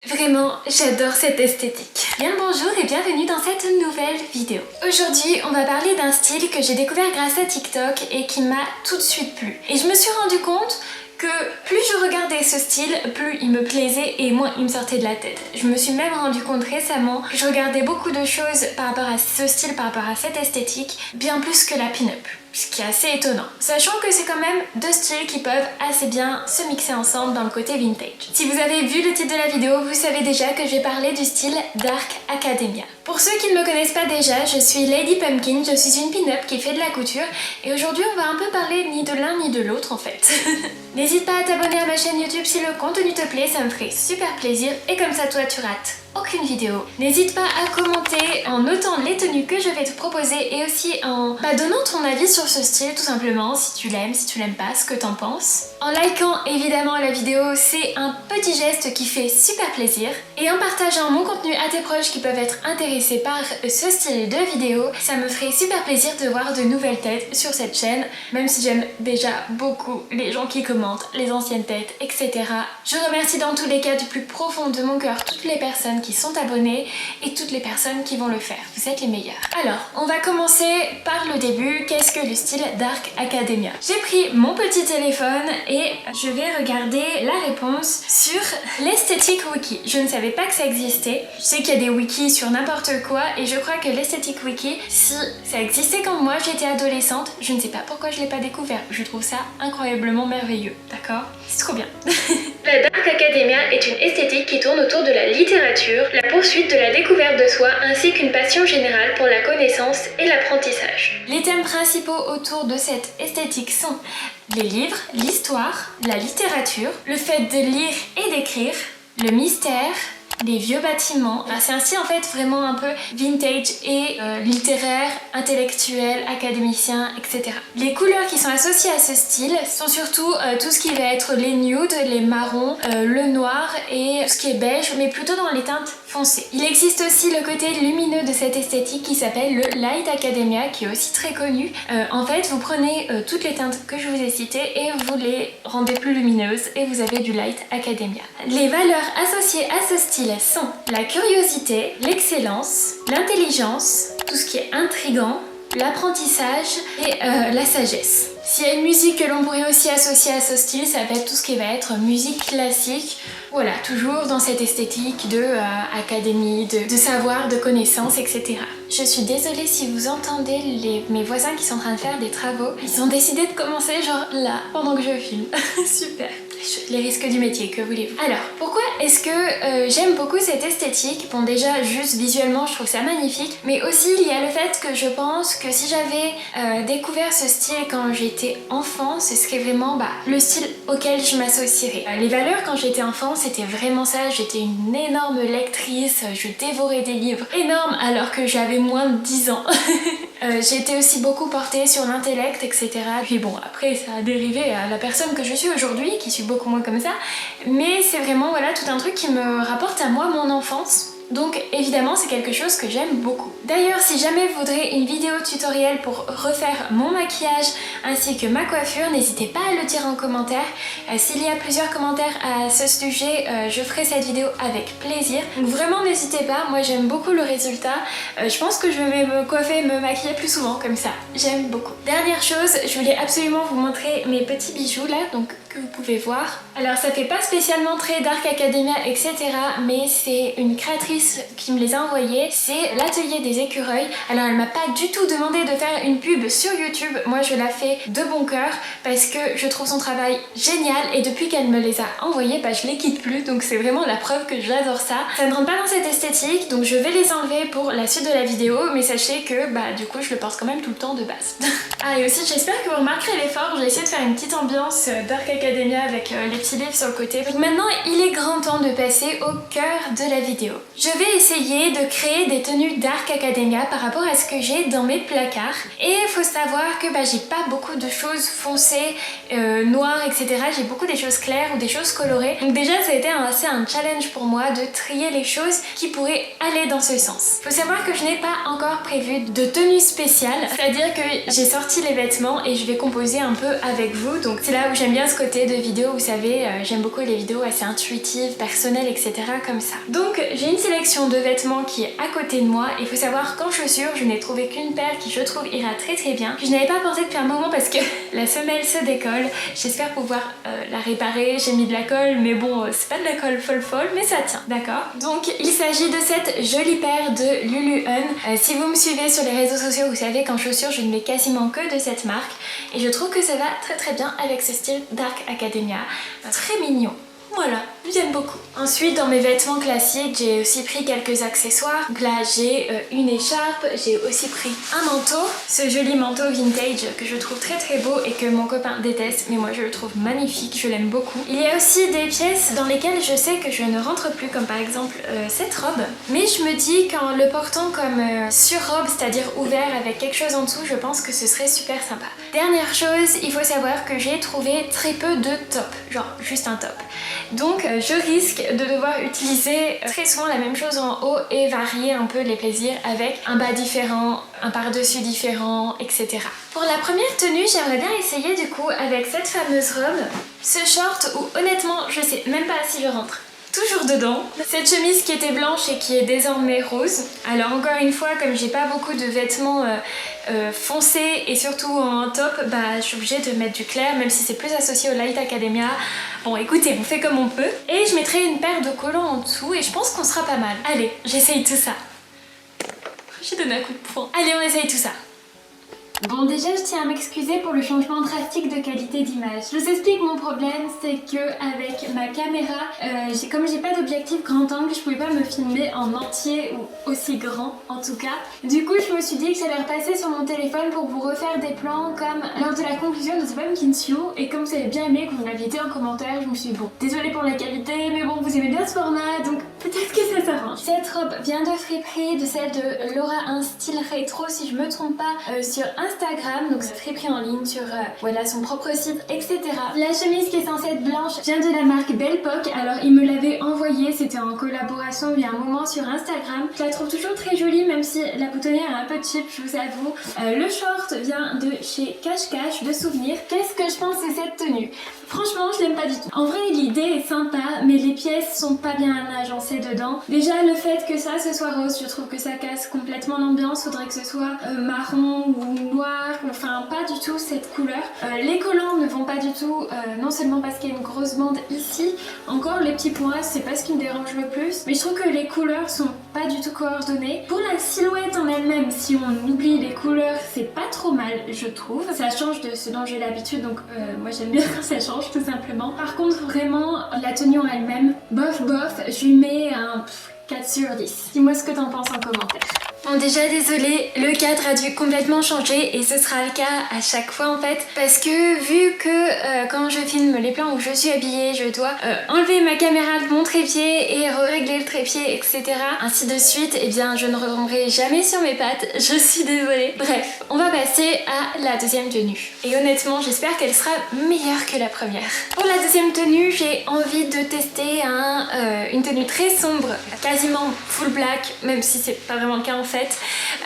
Vraiment, j'adore cette esthétique. Bien le bonjour et bienvenue dans cette nouvelle vidéo. Aujourd'hui, on va parler d'un style que j'ai découvert grâce à TikTok et qui m'a tout de suite plu. Et je me suis rendu compte que plus je regardais ce style, plus il me plaisait et moins il me sortait de la tête. Je me suis même rendu compte récemment que je regardais beaucoup de choses par rapport à ce style, par rapport à cette esthétique, bien plus que la pin-up. Ce qui est assez étonnant, sachant que c'est quand même deux styles qui peuvent assez bien se mixer ensemble dans le côté vintage. Si vous avez vu le titre de la vidéo, vous savez déjà que je vais parler du style Dark Academia. Pour ceux qui ne me connaissent pas déjà, je suis Lady Pumpkin, je suis une pin-up qui fait de la couture et aujourd'hui on va un peu parler ni de l'un ni de l'autre en fait. N'hésite pas à t'abonner à ma chaîne YouTube si le contenu te plaît, ça me ferait super plaisir et comme ça toi tu rates aucune vidéo. N'hésite pas à commenter en notant les tenues que je vais te proposer et aussi en donnant ton avis sur ce style tout simplement, si tu l'aimes pas, ce que t'en penses. En likant évidemment la vidéo, c'est un petit geste qui fait super plaisir. Et en partageant mon contenu à tes proches qui peuvent être intéressés par ce style de vidéo, ça me ferait super plaisir de voir de nouvelles têtes sur cette chaîne, même si j'aime déjà beaucoup les gens qui commentent, les anciennes têtes, etc. Je remercie dans tous les cas du plus profond de mon cœur toutes les personnes qui sont abonnés et toutes les personnes qui vont le faire. Vous êtes les meilleurs. Alors, on va commencer par le début. Qu'est-ce que le style Dark Academia? J'ai pris mon petit téléphone et je vais regarder la réponse sur l'esthétique wiki. Je ne savais pas que ça existait. Je sais qu'il y a des wikis sur n'importe quoi et je crois que l'esthétique wiki, si ça existait quand moi j'étais adolescente, je ne sais pas pourquoi je l'ai pas découvert. Je trouve ça incroyablement merveilleux. D'accord? C'est trop bien. La Dark Academia est une esthétique qui tourne autour de la littérature, la poursuite de la découverte de soi ainsi qu'une passion générale pour la connaissance et l'apprentissage. Les thèmes principaux autour de cette esthétique sont les livres, l'histoire, la littérature, le fait de lire et d'écrire, le mystère, les vieux bâtiments. C'est un style en fait vraiment un peu vintage et littéraire, intellectuel, académicien, etc. Les couleurs qui sont associées à ce style sont surtout tout ce qui va être les nudes, les marrons, le noir et tout ce qui est beige, mais plutôt dans les teintes foncées. Il existe aussi le côté lumineux de cette esthétique qui s'appelle le Light Academia, qui est aussi très connu. En fait, vous prenez toutes les teintes que je vous ai citées et vous les rendez plus lumineuses et vous avez du Light Academia. Les valeurs associées à ce style sont la curiosité, l'excellence, l'intelligence, tout ce qui est intriguant, l'apprentissage et la sagesse. S'il y a une musique que l'on pourrait aussi associer à ce style, ça va être tout ce qui va être musique classique. Voilà, toujours dans cette esthétique de académie, de savoir, de connaissances, etc. Je suis désolée si vous entendez mes voisins qui sont en train de faire des travaux. Ils ont décidé de commencer genre là, pendant que je filme. Super. Les risques du métier, que voulez-vous? Alors, pourquoi est-ce que j'aime beaucoup cette esthétique? Bon, déjà, juste visuellement, je trouve ça magnifique. Mais aussi, il y a le fait que je pense que si j'avais découvert ce style quand j'étais enfant, ce serait vraiment le style auquel je m'associerais. Les valeurs quand j'étais enfant, c'était vraiment ça. J'étais une énorme lectrice, je dévorais des livres énormes alors que j'avais moins de 10 ans. J'étais aussi beaucoup portée sur l'intellect, etc. Puis bon, après, ça a dérivé à la personne que je suis aujourd'hui, qui suis beaucoup moins comme ça. Mais c'est vraiment, voilà, tout un truc qui me rapporte à moi, mon enfance. Donc évidemment c'est quelque chose que j'aime beaucoup. D'ailleurs si jamais vous voudrez une vidéo tutoriel pour refaire mon maquillage ainsi que ma coiffure, n'hésitez pas à le dire en commentaire. S'il y a plusieurs commentaires à ce sujet, je ferai cette vidéo avec plaisir. Donc vraiment n'hésitez pas, moi j'aime beaucoup le résultat. Je pense que je vais me coiffer et me maquiller plus souvent comme ça. J'aime beaucoup. Dernière chose, je voulais absolument vous montrer mes petits bijoux là, donc que vous pouvez voir. Alors ça fait pas spécialement très Dark Academia etc, mais c'est une créatrice qui me les a envoyés, c'est l'atelier des écureuils. Alors elle m'a pas du tout demandé de faire une pub sur YouTube, moi je la fais de bon cœur parce que je trouve son travail génial et depuis qu'elle me les a envoyés, je les quitte plus, donc c'est vraiment la preuve que j'adore ça. Ça ne rentre pas dans cette esthétique, donc je vais les enlever pour la suite de la vidéo, mais sachez que du coup je le porte quand même tout le temps de base. Ah et aussi j'espère que vous remarquerez l'effort, j'ai essayé de faire une petite ambiance Dark Academia avec les petits livres sur le côté. Donc maintenant il est grand temps de passer au cœur de la vidéo. Je vais essayer de créer des tenues Dark Academia par rapport à ce que j'ai dans mes placards. Et il faut savoir que j'ai pas beaucoup de choses foncées, noires, etc. J'ai beaucoup des choses claires ou des choses colorées. Donc déjà ça a été assez un challenge pour moi de trier les choses qui pourraient aller dans ce sens. Il faut savoir que je n'ai pas encore prévu de tenue spéciale, c'est-à-dire que j'ai sorti les vêtements et je vais composer un peu avec vous. Donc c'est là où j'aime bien ce côté côté de vidéos, vous savez, j'aime beaucoup les vidéos assez intuitives, personnelles, etc. comme ça. Donc j'ai une sélection de vêtements qui est à côté de moi. Il faut savoir qu'en chaussures, je n'ai trouvé qu'une paire qui je trouve ira très très bien. Je n'avais pas pensé depuis un moment parce que la semelle se décolle. J'espère pouvoir la réparer. J'ai mis de la colle, mais bon, c'est pas de la colle folle, mais ça tient, d'accord? Donc il s'agit de cette jolie paire de Lululemon. Si vous me suivez sur les réseaux sociaux, vous savez qu'en chaussures, je ne mets quasiment que de cette marque. Et je trouve que ça va très très bien avec ce style Dark Academia. Très mignon. Voilà, j'aime beaucoup. Ensuite, dans mes vêtements classiques, j'ai aussi pris quelques accessoires. Donc là, j'ai une écharpe, j'ai aussi pris un manteau. Ce joli manteau vintage que je trouve très très beau et que mon copain déteste, mais moi je le trouve magnifique, je l'aime beaucoup. Il y a aussi des pièces dans lesquelles je sais que je ne rentre plus, comme par exemple cette robe. Mais je me dis qu'en le portant comme sur-robe, c'est-à-dire ouvert avec quelque chose en dessous, je pense que ce serait super sympa. Dernière chose, il faut savoir que j'ai trouvé très peu de tops, genre juste un top. Donc je risque de devoir utiliser très souvent la même chose en haut et varier un peu les plaisirs avec un bas différent, un par-dessus différent, etc. Pour la première tenue, j'aimerais bien essayer du coup avec cette fameuse robe, ce short où honnêtement je sais même pas si je rentre toujours dedans. Cette chemise qui était blanche et qui est désormais rose. Alors encore une fois, comme j'ai pas beaucoup de vêtements foncés et surtout en top, bah je suis obligée de mettre du clair, même si c'est plus associé au Light Academia. Bon écoutez, on fait comme on peut. Et je mettrai une paire de collants en dessous et je pense qu'on sera pas mal. Allez, j'essaye tout ça. J'ai donné un coup de poing. Allez, on essaye tout ça. Bon, déjà je tiens à m'excuser pour le changement drastique de qualité d'image. Je vous explique mon problème, c'est que avec ma caméra, comme j'ai pas d'objectif grand angle, je pouvais pas me filmer en entier ou aussi grand en tout cas. Du coup je me suis dit que j'allais repasser sur mon téléphone pour vous refaire des plans comme lors de la conclusion de The Bum Kinsio. Et comme vous avez bien aimé, que vous m'aviez dit en commentaire, je me suis dit bon, désolée pour la qualité, mais bon vous aimez bien ce format, donc peut-être que ça s'arrange. Cette robe vient de friperie, de celle de Laura, un style rétro si je me trompe pas, sur Instagram, donc c'est friperie en ligne sur voilà, son propre site, etc. La chemise qui est censée être blanche vient de la marque Bellepoque. Alors il me l'avait envoyée, c'était en collaboration il y a un moment sur Instagram. Je la trouve toujours très jolie, même si la boutonnière est un peu cheap, je vous avoue. Le short vient de chez Cache Cache de Souvenirs. Qu'est-ce que je pense de cette tenue? Franchement, je l'aime pas du tout. En vrai, l'idée est sympa, mais les pièces sont pas bien agencées dedans. Déjà, le fait que ça, ce soit rose, je trouve que ça casse complètement l'ambiance. Faudrait que ce soit marron ou noir, enfin pas du tout cette couleur. Les collants ne vont pas du tout, non seulement parce qu'il y a une grosse bande ici, encore les petits points, c'est pas ce qui me dérange le plus, mais je trouve que les couleurs sont pas du tout coordonnées. Pour la silhouette en elle-même, si on oublie les couleurs, c'est pas trop mal, je trouve. Ça change de ce dont j'ai l'habitude, donc moi j'aime bien quand ça change tout simplement. Par contre, vraiment, la tenue en elle-même, bof, je lui mets un 4 sur 10. Dis-moi ce que t'en penses en commentaire. Bon, déjà désolée, le cadre a dû complètement changer et ce sera le cas à chaque fois en fait, parce que vu que quand je filme les plans où je suis habillée, je dois enlever ma caméra de mon trépied et régler le trépied, etc. ainsi de suite, et bien je ne retomberai jamais sur mes pattes, je suis désolée. Bref, on va passer à la deuxième tenue. Et honnêtement, j'espère qu'elle sera meilleure que la première. Pour la deuxième tenue, j'ai envie de tester une tenue très sombre, quasiment full black, même si c'est pas vraiment le cas en fait.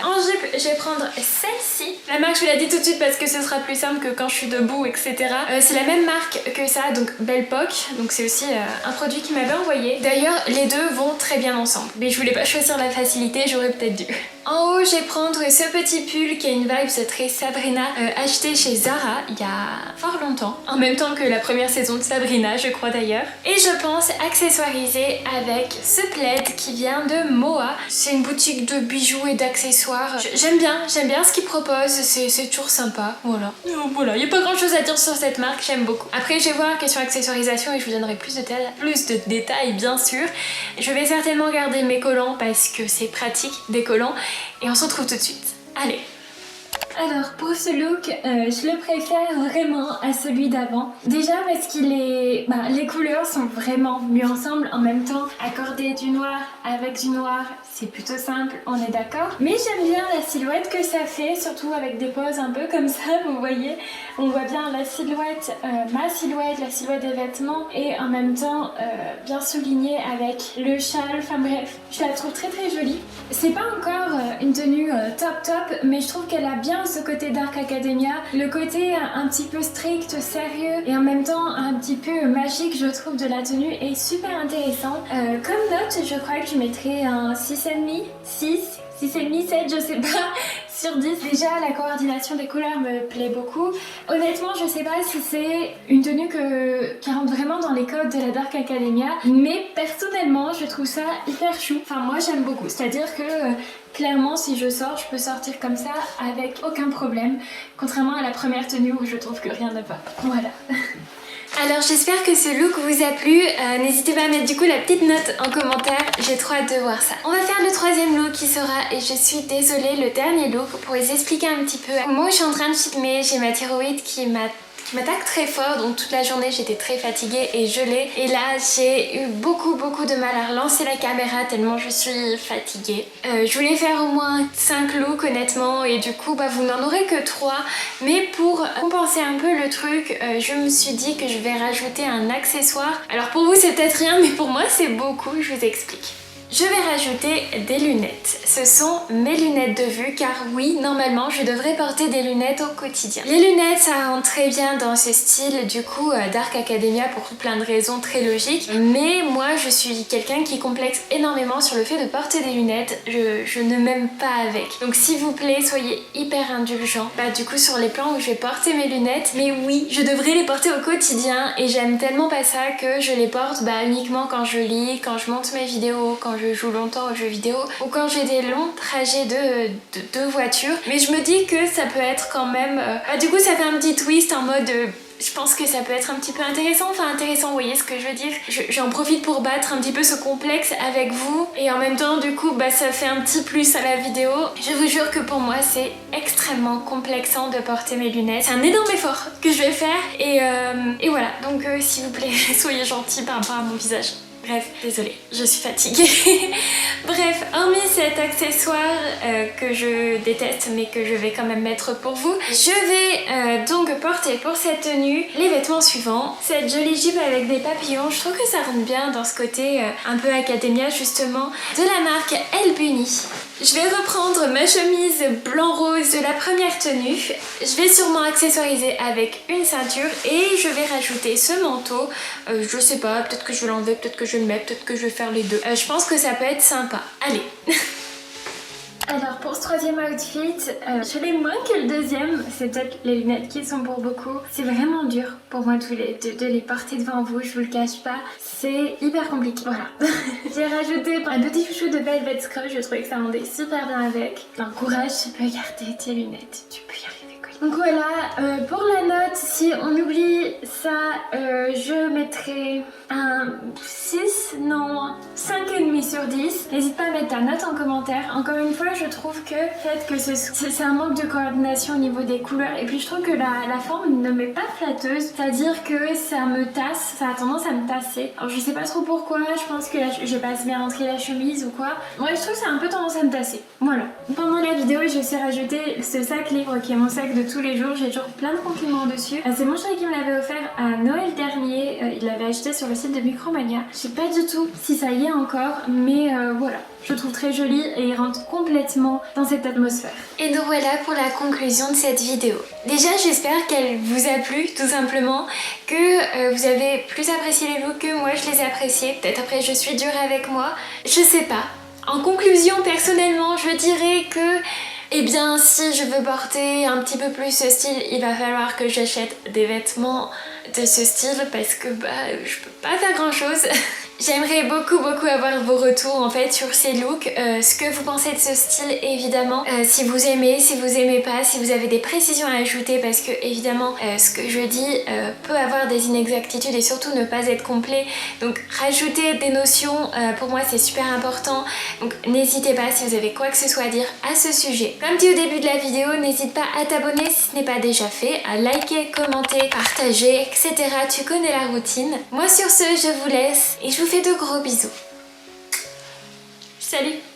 En jupe, je vais prendre celle-ci. La marque, je vous la dis tout de suite parce que ce sera plus simple que quand je suis debout, etc. C'est la même marque que ça, donc Bellepoque. Donc c'est aussi un produit qui m'avait envoyé. D'ailleurs, les deux vont très bien ensemble. Mais je voulais pas choisir la facilité, j'aurais peut-être dû. En haut, je vais prendre ce petit pull qui a une vibe très Sabrina, acheté chez Zara il y a fort longtemps. En même temps que la première saison de Sabrina, je crois d'ailleurs. Et je pense accessoiriser avec ce plaid qui vient de Moa. C'est une boutique de bijoux et d'accessoires. J'aime bien ce qu'ils proposent, c'est toujours sympa. Voilà, il n'y a pas grand chose à dire sur cette marque, j'aime beaucoup. Après, je vais voir question accessoirisation et je vous donnerai plus de détails, bien sûr. Je vais certainement garder mes collants parce que c'est pratique, des collants. Et on se retrouve tout de suite. Allez! Alors pour ce look, je le préfère vraiment à celui d'avant. Déjà parce qu'il est... les couleurs sont vraiment mieux ensemble. En même temps, accorder du noir avec du noir, c'est plutôt simple, on est d'accord. Mais j'aime bien la silhouette que ça fait, surtout avec des poses un peu comme ça, vous voyez. On voit bien la silhouette, ma silhouette, la silhouette des vêtements et en même temps bien soulignée avec le châle. Enfin bref, je la trouve très très jolie. C'est pas encore une tenue top, mais je trouve qu'elle a bien bien ce côté Dark Academia, le côté un petit peu strict, sérieux et en même temps un petit peu magique je trouve de la tenue est super intéressant. Comme note, je crois que je mettrais un 6,5, 6,5, 7, je sais pas, sur 10. Déjà, la coordination des couleurs me plaît beaucoup. Honnêtement, je sais pas si c'est une tenue qui rentre vraiment dans les codes de la Dark Academia, mais personnellement, je trouve ça hyper chou. Enfin, moi, j'aime beaucoup. C'est-à-dire que clairement, si je sors, je peux sortir comme ça avec aucun problème, contrairement à la première tenue où je trouve que rien ne va. Voilà. Alors j'espère que ce look vous a plu, n'hésitez pas à mettre du coup la petite note en commentaire, j'ai trop hâte de voir ça. On va faire le troisième look qui sera, et je suis désolée, le dernier look pour vous expliquer un petit peu. Moi je suis en train de filmer, j'ai ma thyroïde qui m'attaque très fort, donc toute la journée j'étais très fatiguée et gelée, et là j'ai eu beaucoup de mal à relancer la caméra tellement je suis fatiguée. Je voulais faire au moins 5 looks honnêtement, et du coup vous n'en aurez que 3, mais pour compenser un peu le truc, je me suis dit que je vais rajouter un accessoire. Alors pour vous c'est peut-être rien, mais pour moi c'est beaucoup, je vous explique. Je vais rajouter des lunettes. Ce sont mes lunettes de vue car oui, normalement, je devrais porter des lunettes au quotidien. Les lunettes, ça rentre très bien dans ce style du coup Dark Academia pour plein de raisons très logiques. Mais moi, je suis quelqu'un qui complexe énormément sur le fait de porter des lunettes. Je ne m'aime pas avec. Donc s'il vous plaît, soyez hyper indulgents. Du coup, sur les plans où je vais porter mes lunettes, mais oui, je devrais les porter au quotidien et j'aime tellement pas ça que je les porte uniquement quand je lis, quand je monte mes vidéos, quand je joue longtemps aux jeux vidéo ou quand j'ai des longs trajets de voiture. Mais je me dis que ça peut être quand même... du coup ça fait un petit twist en mode... je pense que ça peut être un petit peu intéressant, vous voyez ce que je veux dire. J'en profite pour battre un petit peu ce complexe avec vous et en même temps du coup ça fait un petit plus à la vidéo. Je vous jure que pour moi c'est extrêmement complexant de porter mes lunettes. C'est un énorme effort que je vais faire et voilà, donc s'il vous plaît soyez gentils par rapport à mon visage. Bref, désolée, je suis fatiguée. Bref, hormis cet accessoire que je déteste mais que je vais quand même mettre pour vous, je vais donc porter pour cette tenue les vêtements suivants. Cette jolie jupe avec des papillons, je trouve que ça rentre bien dans ce côté un peu Academia justement, de la marque El Bunny. Je vais reprendre ma chemise blanc-rose de la première tenue. Je vais sûrement accessoiriser avec une ceinture et je vais rajouter ce manteau. Je sais pas, peut-être que je vais l'enlever, peut-être que je le mets, peut-être que je vais faire les deux. Je pense que ça peut être sympa. Allez. Alors pour ce troisième outfit, je l'ai moins que le deuxième, c'est peut-être les lunettes qui sont pour beaucoup. C'est vraiment dur pour moi de les porter devant vous, je vous le cache pas. C'est hyper compliqué, voilà. J'ai rajouté un petit chouchou de Velvet Scrub, je trouvais que ça rendait super bien avec. Courage, tu peux garder tes lunettes, tu peux y arriver. Donc voilà, pour la note, si on oublie ça, je mettrai un 6, non, 5,5 sur 10. N'hésite pas à mettre ta note en commentaire. Encore une fois, je trouve que peut-être que c'est un manque de coordination au niveau des couleurs. Et puis je trouve que la forme ne m'est pas flatteuse. C'est-à-dire que ça me tasse, ça a tendance à me tasser. Alors je sais pas trop pourquoi, je pense que je vais pas assez bien rentrer la chemise ou quoi. Ouais, je trouve que ça a un peu tendance à me tasser. Voilà. Pendant la vidéo, je vais rajouter ce sac livre qui est mon sac de tous les jours. J'ai toujours plein de compliments dessus. C'est mon chéri qui me l'avait offert à Noël dernier. Il l'avait acheté sur le site de Micromania. Je sais pas du tout si ça y est encore, mais voilà. Je le trouve très joli et il rentre complètement dans cette atmosphère. Et donc voilà pour la conclusion de cette vidéo. Déjà j'espère qu'elle vous a plu tout simplement, que vous avez plus apprécié les looks que moi je les ai appréciés. Peut-être après je suis dure avec moi, je sais pas. En conclusion, personnellement, je dirais que si je veux porter un petit peu plus ce style, il va falloir que j'achète des vêtements de ce style parce que je peux pas faire grand chose. J'aimerais beaucoup avoir vos retours en fait sur ces looks, ce que vous pensez de ce style évidemment, si vous aimez, si vous aimez pas, si vous avez des précisions à ajouter parce que évidemment ce que je dis peut avoir des inexactitudes et surtout ne pas être complet, donc rajouter des notions pour moi c'est super important, donc n'hésitez pas si vous avez quoi que ce soit à dire à ce sujet. Comme dit au début de la vidéo, n'hésite pas à t'abonner si ce n'est pas déjà fait, à liker, commenter, partager, etc. Tu connais la routine. Moi sur ce je vous laisse et je vous fais de gros bisous. Salut!